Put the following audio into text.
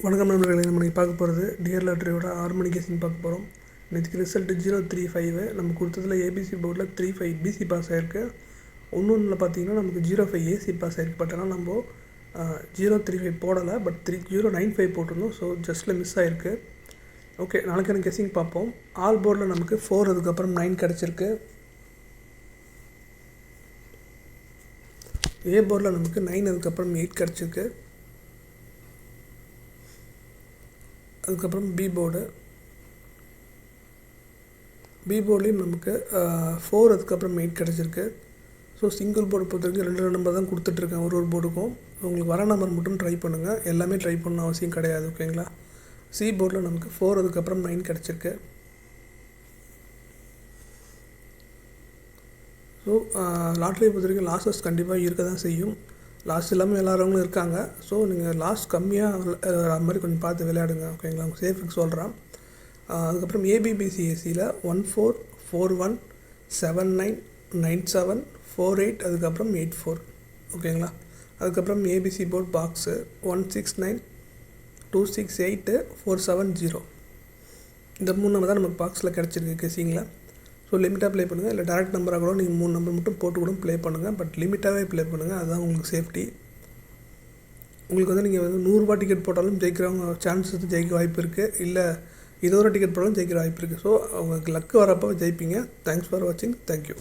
வணக்கம் நண்பர்களே, நம்ம இன்றைக்கி பார்க்க போகிறது டியர் லாட்டரியோட 6 மணி கேசிங் பார்க்க போகிறோம். நேற்றுக்கு ரிசல்ட்டு 035 நம்ம கொடுத்ததில் ஏபிசி போர்டில் 35 பிசி பாஸ் ஆகிருக்கு. ஒன்றில் பார்த்தீங்கன்னா நமக்கு 05 ஏசி பாஸ் ஆகிருக்கு. பட் ஆனால் நம்ம 035 போடலை, பட் 095 போட்டிருந்தோம். ஸோ ஜஸ்ட்டில் மிஸ் ஆகிருக்கு. ஓகே, நாளைக்கான கெஸிங் பார்ப்போம். ஆல் போர்டில் நமக்கு 4 அதுக்கப்புறம் 9 கிடச்சிருக்கு. ஏ போர்டில் நமக்கு 9 அதுக்கப்புறம் 8 கிடச்சிருக்கு. அதுக்கப்புறம் பி போர்ட்லேயும் நமக்கு 4 அதுக்கப்புறம் 8 கிடச்சிருக்கு. ஸோ சிங்கிள் போர்டு பொறுத்த வரைக்கும் 2 நம்பர் தான் கொடுத்துட்ருக்கேன் ஒரு போர்டுக்கும். உங்களுக்கு வர நம்பர் மட்டும் ட்ரை பண்ணுங்கள், எல்லாமே ட்ரை பண்ணணும் அவசியம் கிடையாது. ஓகேங்களா? சி போர்டில் நமக்கு 4 அதுக்கப்புறம் 9 கிடச்சிருக்கு. ஸோ லாட்ரியை பொறுத்த வரைக்கும் லாஸஸ் கண்டிப்பாக இருக்க தான் செய்யும். லாஸ் இல்லாமல் எல்லாரவங்களும் இருக்காங்க. ஸோ நீங்கள் லாஸ் கம்மியாக அது மாதிரி கொஞ்சம் பார்த்து விளையாடுங்க. ஓகேங்களா? உங்கள் சேஃபுக்கு சொல்கிறேன். அதுக்கப்புறம் ஏபிபிசிஎஸ்சியில் 14, 41, 79, 97, 48 அதுக்கப்புறம் 84. ஓகேங்களா? அதுக்கப்புறம் ஏபிசி போர்ட் பாக்ஸு 169, 268, 470. இந்த 3 நம்பர் தான் நமக்கு பாக்ஸில் கிடச்சிருக்கு கெஸிங்கில். ஸோ லிமிட்டாக ப்ளே பண்ணுங்கள், இல்லை டேரக்ட் நம்பராக கூட நீங்கள் 3 நம்பர் மட்டும் போட்டு கூட ப்ளே பண்ணுங்கள். பட் லிமிட்டாகவே ப்ளே பண்ணுங்கள், அதுதான் உங்களுக்கு சேஃப்டி. உங்களுக்கு நீங்கள் 100 ரூபா டிக்கெட் போட்டாலும் ஜெயிக்கிறவங்க சான்சஸ் ஜெயிக்க வாய்ப்பு இருக்குது, இல்லை 20 ரூபா டிக்கெட் போட்டாலும் ஜெயிக்கிற வாய்ப்பு இருக்குது. ஸோ உங்களுக்கு லக்கு வரப்போ ஜெயிப்பீங்க. தேங்க்ஸ் ஃபார் வாட்சிங். தேங்க்யூ.